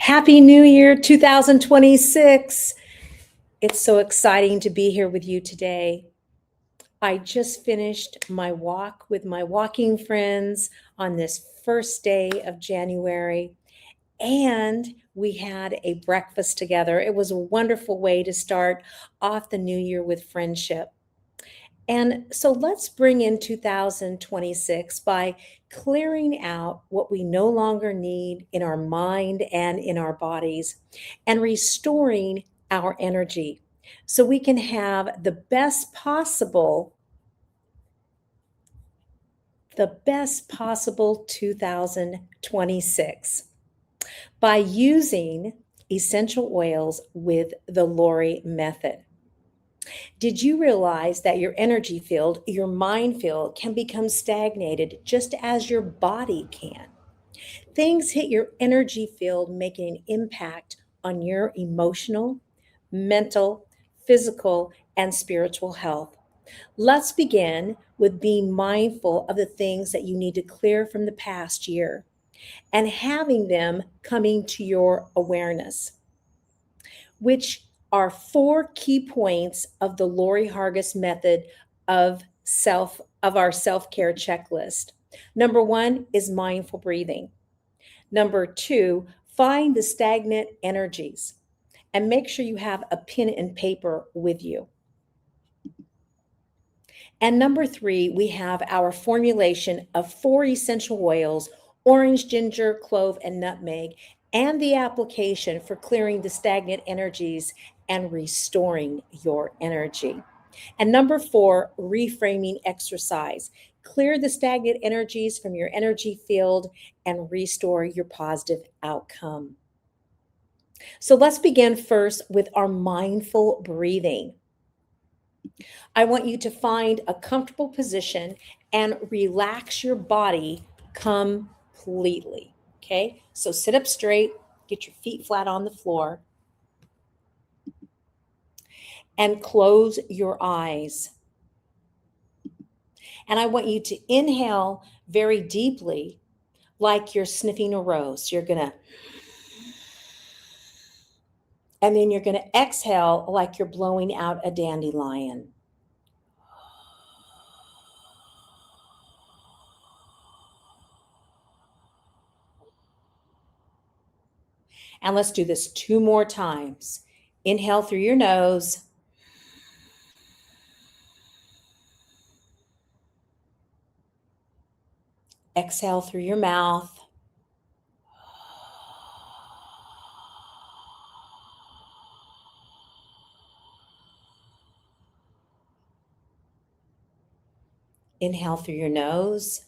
Happy New Year 2026. It's so exciting to be here with you today. I just finished my walk with my walking friends on this first day of January, and we had a breakfast together. It was a wonderful way to start off the new year with friendship. And so let's bring in 2026 by clearing out what we no longer need in our mind and in our bodies and restoring our energy so we can have the best possible 2026 by using essential oils with the Lori method. Did you realize that your energy field, your mind field, can become stagnated just as your body can? Things hit your energy field, making an impact on your emotional, mental, physical, and spiritual health. Let's begin with being mindful of the things that you need to clear from the past year and having them coming to your awareness, which are four key points of the Lori Hargis method of our self-care checklist. Number one is mindful breathing. Number two, find the stagnant energies and make sure you have a pen and paper with you. And number three, we have our formulation of 4 essential oils: orange, ginger, clove, and nutmeg, and the application for clearing the stagnant energies and restoring your energy. And number 4, reframing exercise. Clear the stagnant energies from your energy field and restore your positive outcome. So let's begin first with our mindful breathing. I want you to find a comfortable position and relax your body completely. Okay, so sit up straight, get your feet flat on the floor, and close your eyes. And I want you to inhale very deeply, like you're sniffing a rose. And then you're going to exhale like you're blowing out a dandelion. And let's do this 2 more times. Inhale through your nose. Exhale through your mouth. Inhale through your nose.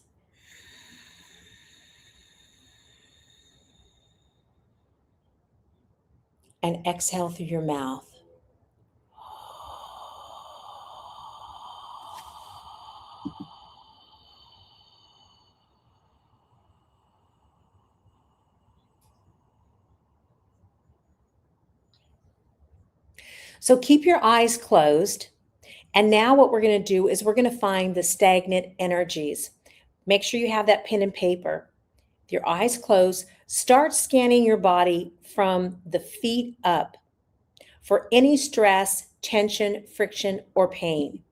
And exhale through your mouth. So keep your eyes closed. And now what we're going to do is we're going to find the stagnant energies. Make sure you have that pen and paper. With your eyes closed, start scanning your body from the feet up for any stress, tension, friction, or pain.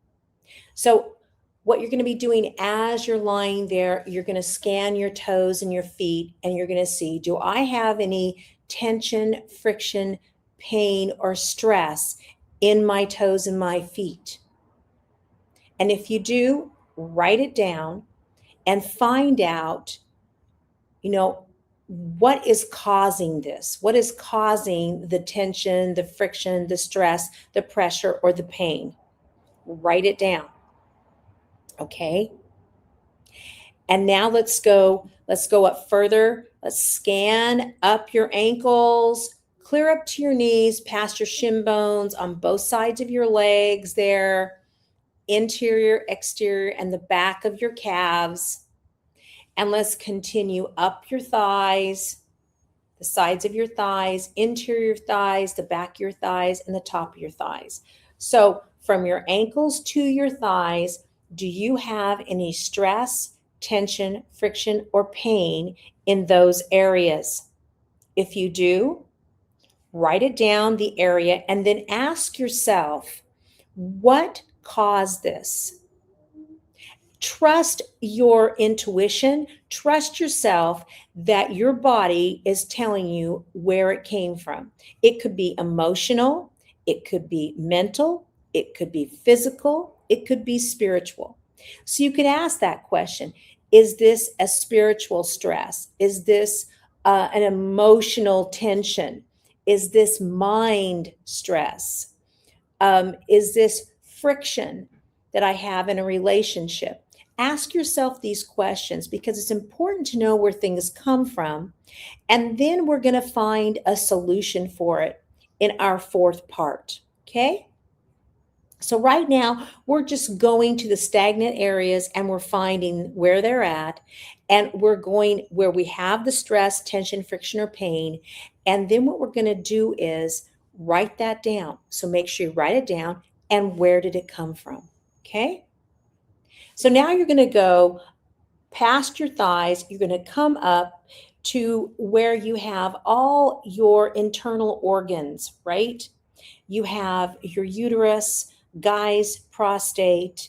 So what you're going to be doing as you're lying there, you're going to scan your toes and your feet, and you're going to see, do I have any tension, friction, pain, or stress in my toes and my feet? And if you do, write it down and find out, what is causing this? What is causing the tension, the friction, the stress, the pressure, or the pain? Write it down. Okay. And now let's go up further. Let's scan up your ankles, clear up to your knees, past your shin bones, on both sides of your legs there, interior, exterior, and the back of your calves. And let's continue up your thighs, the sides of your thighs, interior thighs, the back of your thighs, and the top of your thighs. So from your ankles to your thighs, do you have any stress, tension, friction, or pain in those areas? If you do, write it down, the area, and then ask yourself, what caused this? Trust your intuition, trust yourself that your body is telling you where it came from. It could be emotional, it could be mental, it could be physical, it could be spiritual. So you could ask that question. Is this a spiritual stress? Is this an emotional tension? Is this mind stress? Is this friction that I have in a relationship? Ask yourself these questions because it's important to know where things come from. And then we're going to find a solution for it in our fourth part. Okay. So, right now, we're just going to the stagnant areas and we're finding where they're at. And we're going where we have the stress, tension, friction, or pain. And then what we're going to do is write that down. So, make sure you write it down and where did it come from? Okay. So, now you're going to go past your thighs. You're going to come up to where you have all your internal organs, right? You have your uterus, guys, prostate,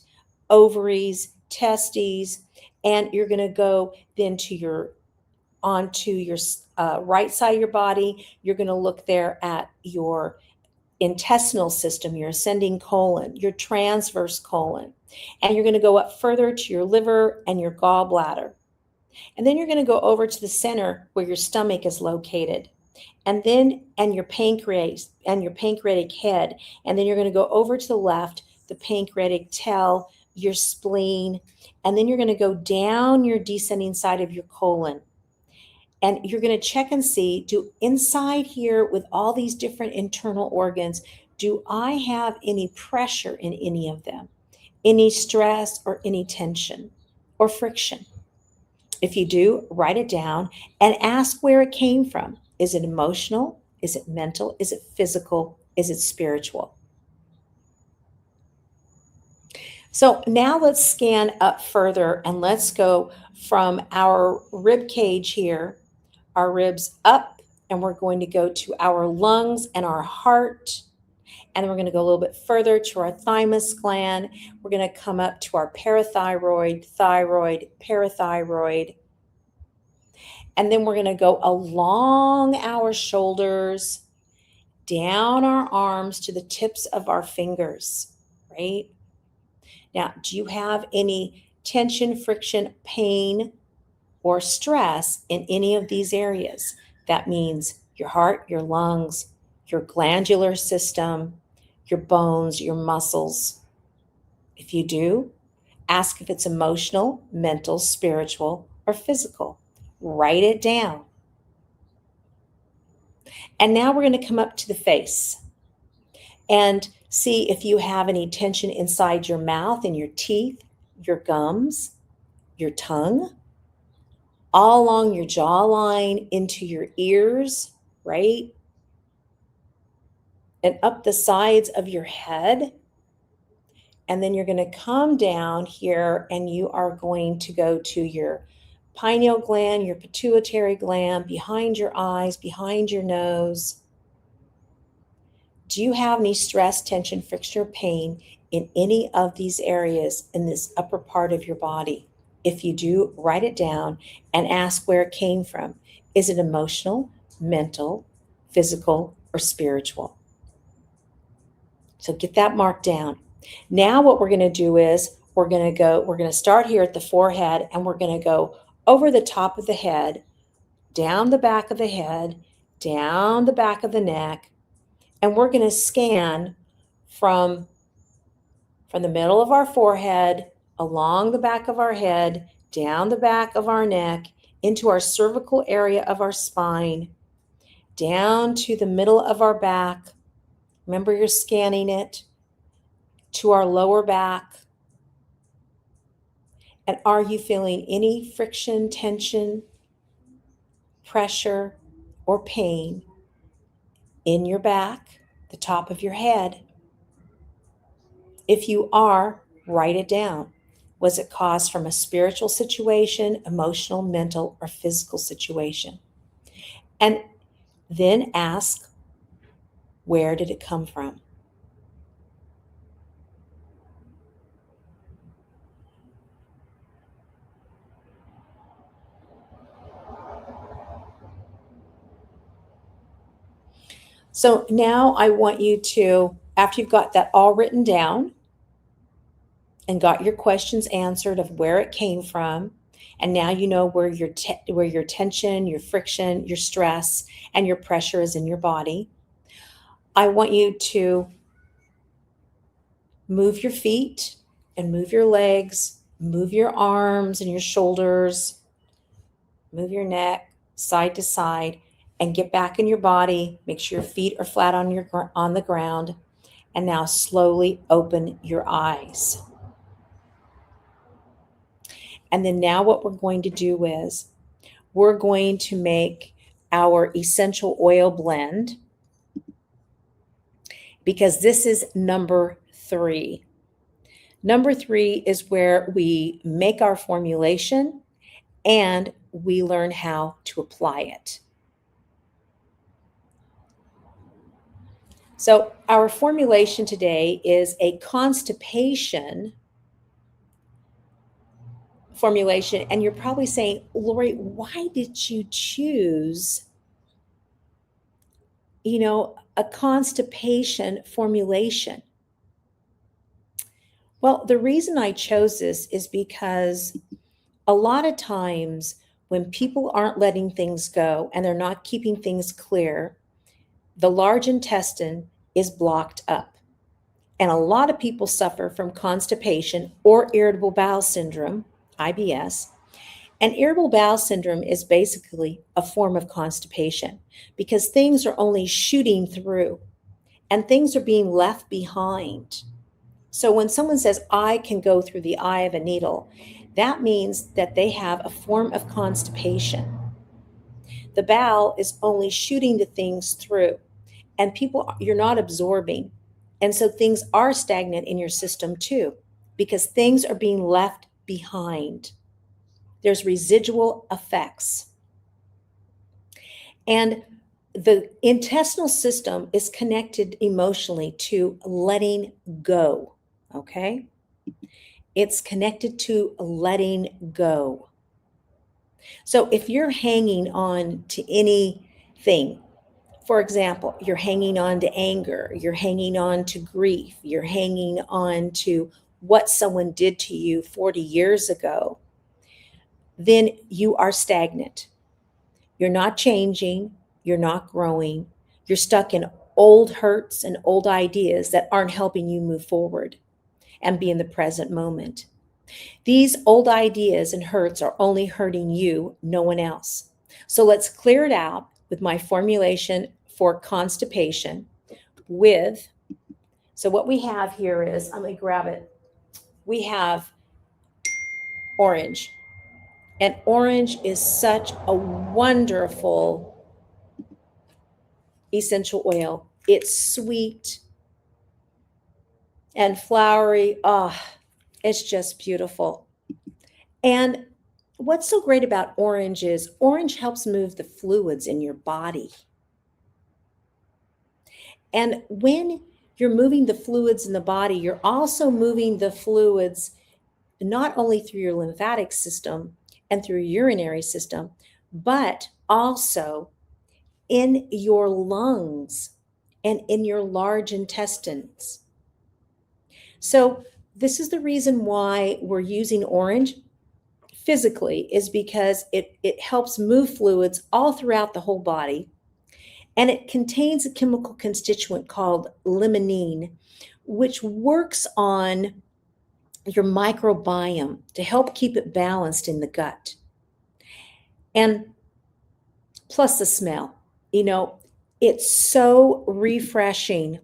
ovaries, testes, and you're going to go then to your onto your right side of your body. You're going to look there at your intestinal system, your ascending colon, your transverse colon, and you're going to go up further to your liver and your gallbladder. And then you're going to go over to the center where your stomach is located, and your pancreas and your pancreatic head. And then you're going to go over to the left, the pancreatic tail, your spleen, and then you're going to go down your descending side of your colon. And you're going to check and see, do inside here with all these different internal organs, do I have any pressure in any of them? Any stress or any tension or friction? If you do, write it down and ask where it came from. Is it emotional? Is it mental? Is it physical? Is it spiritual? So now let's scan up further and let's go from our rib cage here, our ribs up, and we're going to go to our lungs and our heart. And then we're going to go a little bit further to our thymus gland. We're going to come up to our parathyroid, thyroid, parathyroid. And then we're going to go along our shoulders, down our arms to the tips of our fingers, right? Now, do you have any tension, friction, pain, or stress in any of these areas? That means your heart, your lungs, your glandular system, your bones, your muscles. If you do, ask if it's emotional, mental, spiritual, or physical. Write it down. And now we're going to come up to the face and see if you have any tension inside your mouth and your teeth, your gums, your tongue, all along your jawline into your ears, right? And up the sides of your head. And then you're going to come down here and you are going to go to your pineal gland, your pituitary gland, behind your eyes, behind your nose. Do you have any stress, tension, friction, or pain in any of these areas in this upper part of your body? If you do, write it down and ask where it came from. Is it emotional, mental, physical, or spiritual? So get that marked down. Now what we're going to do is we're going to start here at the forehead and we're going to go over the top of the head, down the back of the head, down the back of the neck, and we're going to scan from the middle of our forehead, along the back of our head, down the back of our neck, into our cervical area of our spine, down to the middle of our back. Remember, you're scanning it to our lower back. And are you feeling any friction, tension, pressure, or pain in your back, the top of your head? If you are, write it down. Was it caused from a spiritual situation, emotional, mental, or physical situation? And Then ask, where did it come from? So now I want you to, after you've got that all written down and got your questions answered of where it came from, and now you know where where your tension, your friction, your stress, and your pressure is in your body. I want you to move your feet and move your legs, move your arms and your shoulders, move your neck side to side, and get back in your body. Make sure your feet are flat on the ground. And now slowly open your eyes. And then now what we're going to do is we're going to make our essential oil blend, because this is number 3. Number 3 is where we make our formulation and we learn how to apply it. So our formulation today is a constipation formulation. And you're probably saying, Lori, why did you choose, a constipation formulation? Well, the reason I chose this is because a lot of times when people aren't letting things go and they're not keeping things clear, the large intestine is blocked up. And a lot of people suffer from constipation or irritable bowel syndrome, IBS. And irritable bowel syndrome is basically a form of constipation because things are only shooting through and things are being left behind. So when someone says, I can go through the eye of a needle, that means that they have a form of constipation. The bowel is only shooting the things through, and you're not absorbing. And so things are stagnant in your system too, because things are being left behind. There's residual effects. And the intestinal system is connected emotionally to letting go, okay? It's connected to letting go. So if you're hanging on to anything, for example, you're hanging on to anger, you're hanging on to grief, you're hanging on to what someone did to you 40 years ago, then you are stagnant. You're not changing, you're not growing, you're stuck in old hurts and old ideas that aren't helping you move forward and be in the present moment. These old ideas and hurts are only hurting you, no one else. So let's clear it out with my formulation for constipation so what we have here is, I'm going to grab it. We have orange. And orange is such a wonderful essential oil. It's sweet and flowery. Oh, it's just beautiful. And what's so great about orange is orange helps move the fluids in your body. And when you're moving the fluids in the body, you're also moving the fluids not only through your lymphatic system and through your urinary system, but also in your lungs and in your large intestines. So this is the reason why we're using orange physically, is because it helps move fluids all throughout the whole body. And it contains a chemical constituent called limonene, which works on your microbiome to help keep it balanced in the gut. And plus the smell, it's so refreshing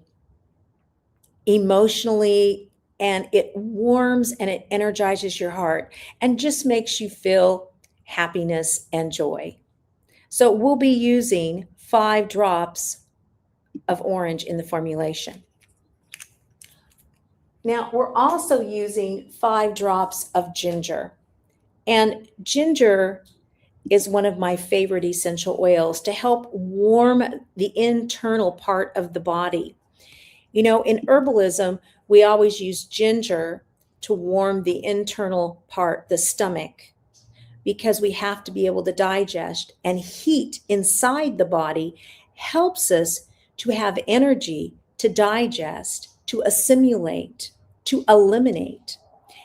emotionally, and it warms and it energizes your heart and just makes you feel happiness and joy. So we'll be using 5 drops of orange in the formulation. Now we're also using 5 drops of ginger. And ginger is one of my favorite essential oils to help warm the internal part of the body. You know, in herbalism, we always use ginger to warm the internal part, the stomach, because we have to be able to digest, and heat inside the body helps us to have energy to digest, to assimilate, to eliminate.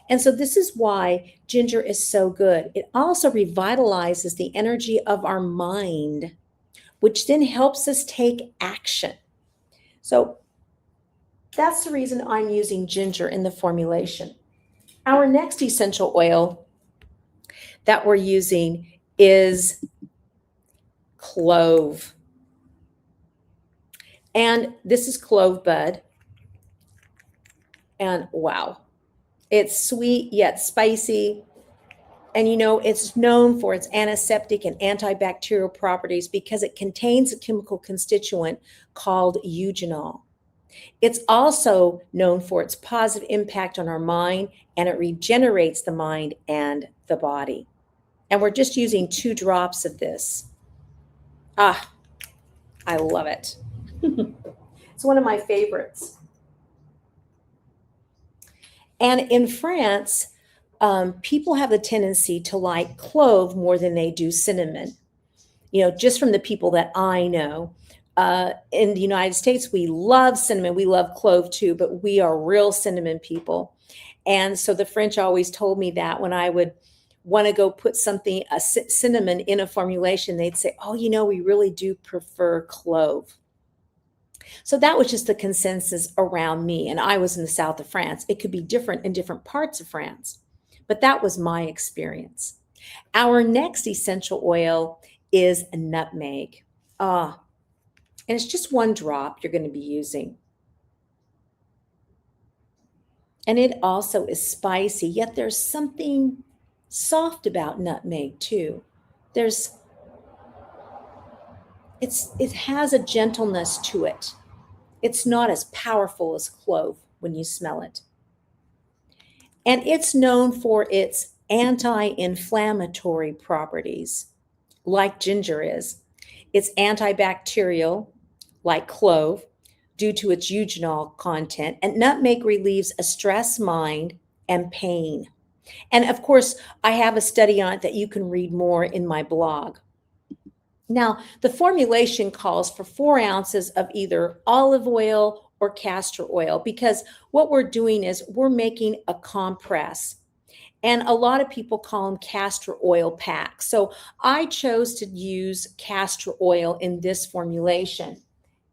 And so this is why ginger is so good. It also revitalizes the energy of our mind, which then helps us take action. So that's the reason I'm using ginger in the formulation. Our next essential oil that we're using is clove. And this is clove bud. And wow, it's sweet yet spicy. And you know, it's known for its antiseptic and antibacterial properties because it contains a chemical constituent called eugenol. It's also known for its positive impact on our mind, and it regenerates the mind and the body. And we're just using 2 drops of this. Ah, I love it. It's one of my favorites. And in France, people have a tendency to like clove more than they do cinnamon. You know, just from the people that I know. In the United States, we love cinnamon. We love clove too, but we are real cinnamon people. And so the French always told me that when I would want to go put something, cinnamon in a formulation, they'd say, oh, you know, we really do prefer clove. So that was just the consensus around me. And I was in the south of France. It could be different in different parts of France, but that was my experience. Our next essential oil is nutmeg. And it's just 1 drop you're going to be using. And it also is spicy, yet there's something soft about nutmeg too. It has a gentleness to it. It's not as powerful as clove when you smell it. And it's known for its anti-inflammatory properties, like ginger is. It's antibacterial, like clove, due to its eugenol content. And nutmeg relieves a stressed mind and pain. And of course, I have a study on it that you can read more in my blog. Now, the formulation calls for 4 ounces of either olive oil or castor oil, because what we're doing is we're making a compress. And a lot of people call them castor oil packs. So I chose to use castor oil in this formulation.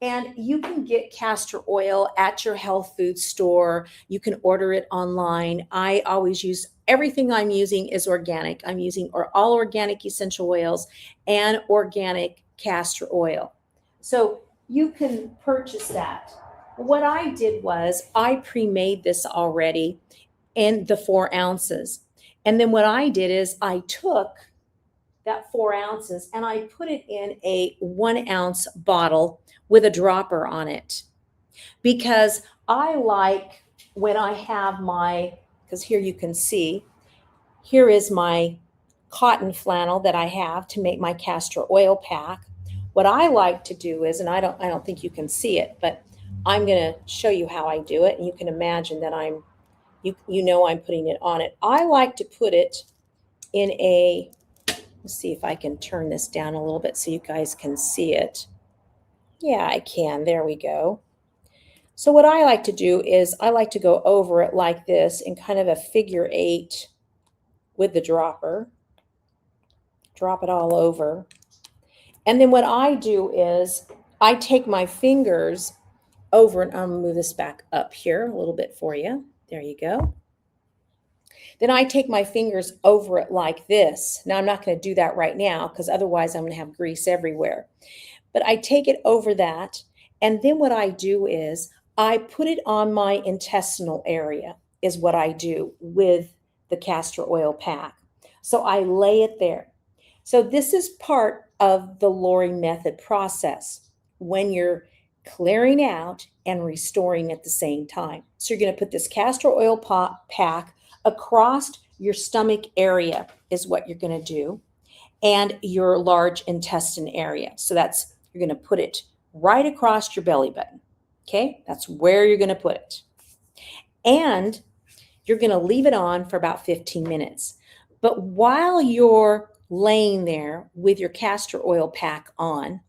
And you can get castor oil at your health food store. You can order it online. I always use, everything I'm using is organic. I'm using all organic essential oils and organic castor oil. So you can purchase that. What I did was I pre-made this already in the 4 ounces. And then what I did is I took that 4 ounces and I put it in a 1 ounce bottle with a dropper on it, because I like when I have my, because here you can see, here is my cotton flannel that I have to make my castor oil pack. What I like to do is, and I don't think you can see it, but I'm going to show you how I do it, and you can imagine that you know I'm putting it on it. I like to put it in a, let's see if I can turn this down a little bit so you guys can see it. Yeah, I can. There we go. So what I like to do is I like to go over it like this in kind of a figure 8 with the dropper. Drop it all over. And then what I do is I take my fingers over, and I'm going to move this back up here a little bit for you. There you go. Then I take my fingers over it like this. Now I'm not going to do that right now because otherwise I'm going to have grease everywhere. But I take it over that. And then what I do is I put it on my intestinal area, is what I do with the castor oil pack. So I lay it there. So this is part of the Lori method process when you're clearing out and restoring at the same time. So you're going to put this castor oil pack across your stomach area is what you're going to do. and your large intestine area. So you're going to put it right across your belly button. Okay, that's where you're going to put it. And you're going to leave it on for about 15 minutes. But while you're laying there with your castor oil pack on,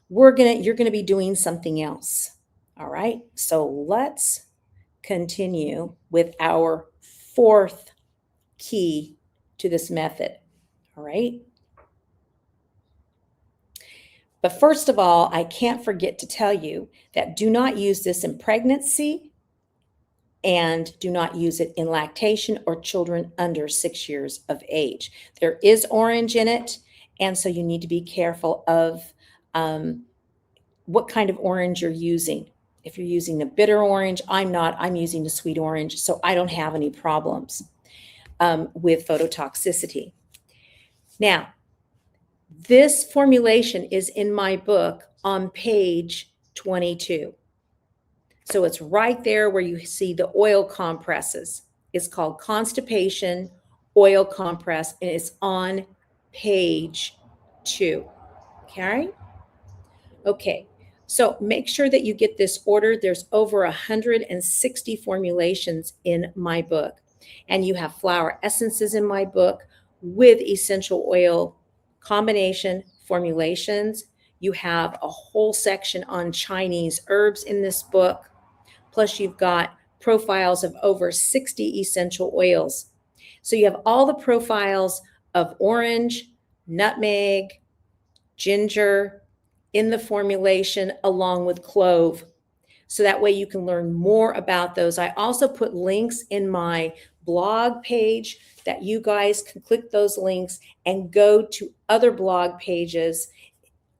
you're going to be doing something else. All right, so let's continue with our fourth key to this method. All right. But first of all, I can't forget to tell you that do not use this in pregnancy and do not use it in lactation or children under 6 years of age. There is orange in it, and so you need to be careful of what kind of orange you're using. If you're using a bitter orange, I'm using a sweet orange, so I don't have any problems with phototoxicity. Now, this formulation is in my book on page 22. So it's right there where you see the oil compresses. It's called Constipation Oil Compress, and it's on page 2. Okay? Okay. So make sure that you get this ordered. There's over 160 formulations in my book. And you have flower essences in my book with essential oil combination formulations. You have a whole section on Chinese herbs in this book. Plus, you've got profiles of over 60 essential oils. So you have all the profiles of orange, nutmeg, ginger in the formulation, along with clove. So that way you can learn more about those. I also put links in my blog page that you guys can click those links and go to other blog pages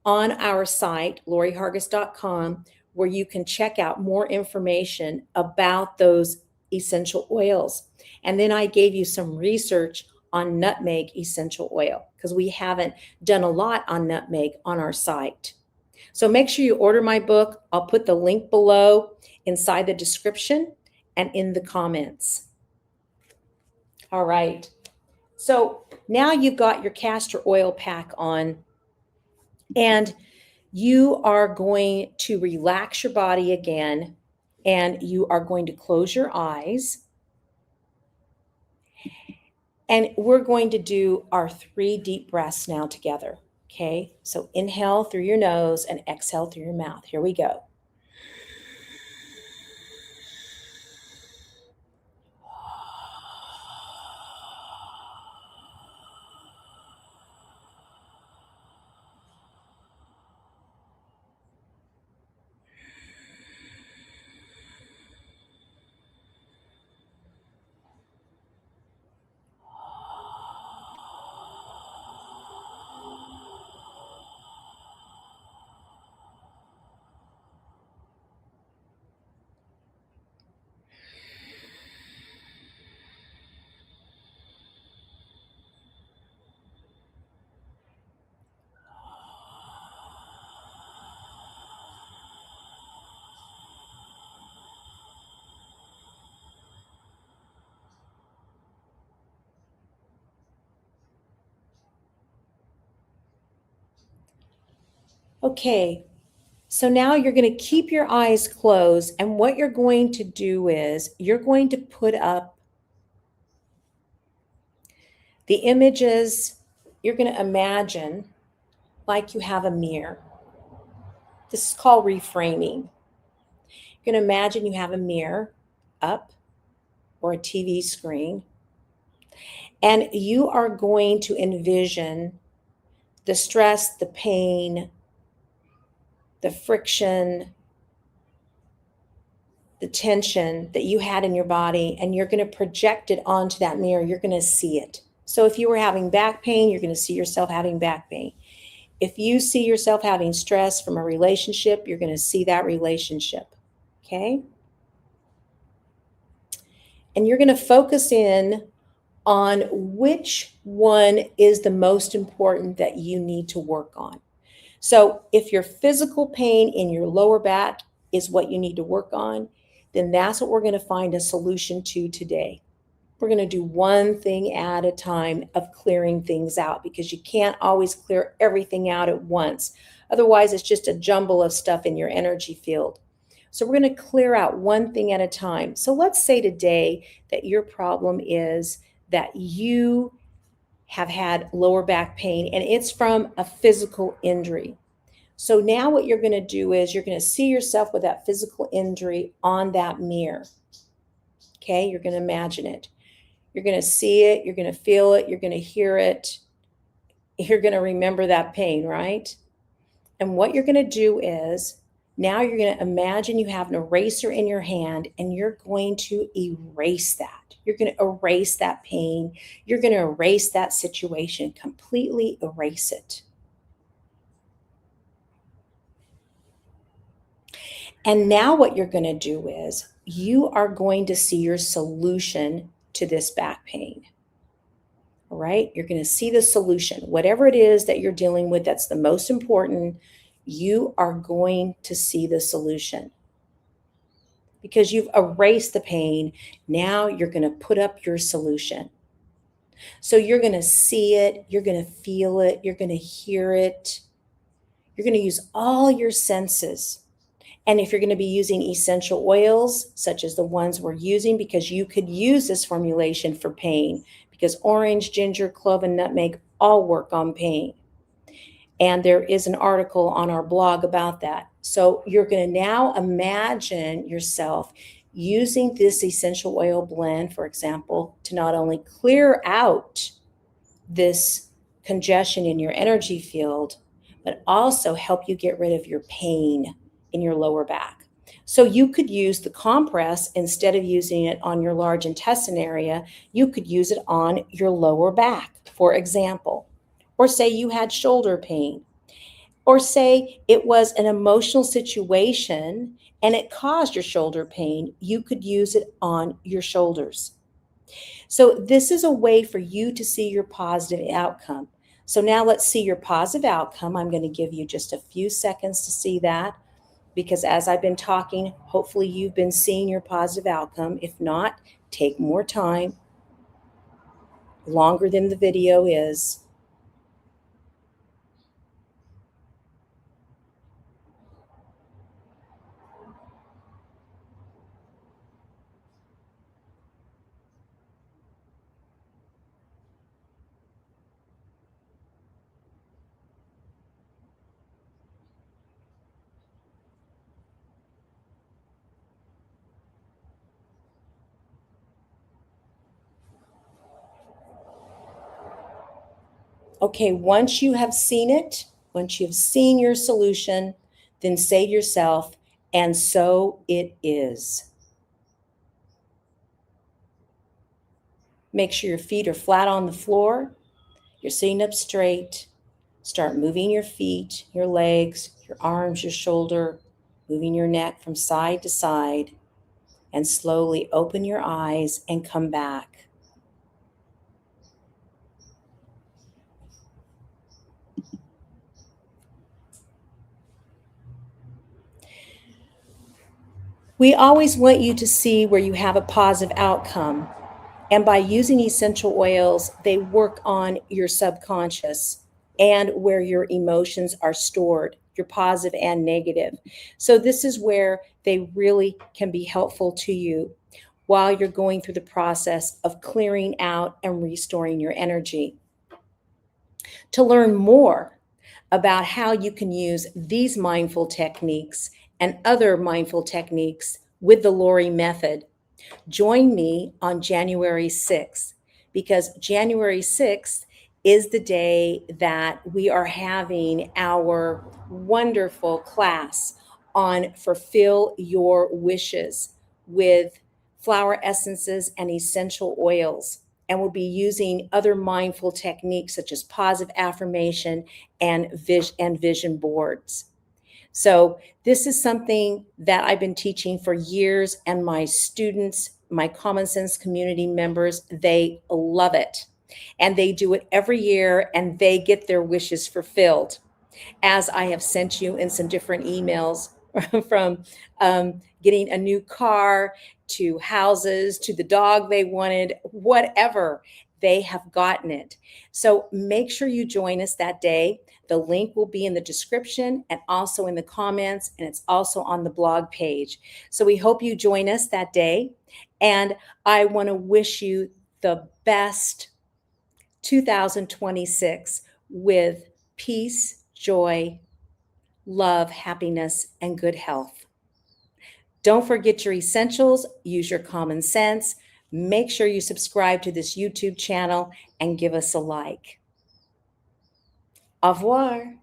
on our site, lorihargis.com, where you can check out more information about those essential oils. And then I gave you some research on nutmeg essential oil because we haven't done a lot on nutmeg on our site. So make sure you order my book. I'll put the link below inside the description and in the comments. All right. So now you've got your castor oil pack on, and you are going to relax your body again, and you are going to close your eyes. And we're going to do our 3 deep breaths now together. Okay, so inhale through your nose and exhale through your mouth. Here we go. Okay, so now you're going to keep your eyes closed, and what you're going to do is you're going to put up the images. You're going to imagine like you have a mirror. This is called reframing. You're going to imagine you have a mirror up or a TV screen, and you are going to envision the stress, the pain, the friction, the tension that you had in your body, and you're going to project it onto that mirror. You're going to see it. So if you were having back pain, you're going to see yourself having back pain. If you see yourself having stress from a relationship, you're going to see that relationship. Okay? And you're going to focus in on which one is the most important that you need to work on. So if your physical pain in your lower back is what you need to work on, then that's what we're going to find a solution to today. We're going to do one thing at a time of clearing things out because you can't always clear everything out at once. Otherwise, it's just a jumble of stuff in your energy field. So we're going to clear out one thing at a time. So let's say today that your problem is that you have had lower back pain and it's from a physical injury. So now what you're going to do is you're going to see yourself with that physical injury on that mirror. Okay, you're going to imagine it. You're going to see it, you're going to feel it, you're going to hear it. You're going to remember that pain, right? And what you're going to do is now you're going to imagine you have an eraser in your hand and you're going to erase that. You're going to erase that pain. You're going to erase that situation, completely erase it. And now what you're going to do is you are going to see your solution to this back pain. All right? You're going to see the solution. Whatever it is that you're dealing with that's the most important, you are going to see the solution. Because you've erased the pain, now you're going to put up your solution. So you're going to see it, you're going to feel it, you're going to hear it. You're going to use all your senses. And if you're going to be using essential oils, such as the ones we're using, because you could use this formulation for pain, because orange, ginger, clove, and nutmeg all work on pain. And there is an article on our blog about that. So you're going to now imagine yourself using this essential oil blend, for example, to not only clear out this congestion in your energy field, but also help you get rid of your pain in your lower back. So you could use the compress instead of using it on your large intestine area. You could use it on your lower back, for example. Or say you had shoulder pain. Or say it was an emotional situation and it caused your shoulder pain. You could use it on your shoulders. So this is a way for you to see your positive outcome. So now let's see your positive outcome. I'm going to give you just a few seconds to see that because as I've been talking, hopefully you've been seeing your positive outcome. If not, take more time, longer than the video is. Okay, once you have seen it, once you've seen your solution, then say to yourself, and so it is. Make sure your feet are flat on the floor. You're sitting up straight. Start moving your feet, your legs, your arms, your shoulder, moving your neck from side to side, and slowly open your eyes and come back. We always want you to see where you have a positive outcome. And by using essential oils, they work on your subconscious and where your emotions are stored, your positive and negative. So this is where they really can be helpful to you while you're going through the process of clearing out and restoring your energy. To learn more about how you can use these mindful techniques and other mindful techniques with the Lori method, join me on January 6th, because January 6th is the day that we are having our wonderful class on Fulfill Your Wishes with flower essences and essential oils. And we'll be using other mindful techniques such as positive affirmation and vision boards. So this is something that I've been teaching for years, and my students, my Common Sense community members, they love it. And they do it every year and they get their wishes fulfilled. As I have sent you in some different emails from getting a new car to houses to the dog they wanted, whatever, they have gotten it. So make sure you join us that day. The link will be in the description and also in the comments, and it's also on the blog page. So we hope you join us that day. And I want to wish you the best 2026 with peace, joy, love, happiness, and good health. Don't forget your essentials. Use your common sense. Make sure you subscribe to this YouTube channel and give us a like. Au revoir.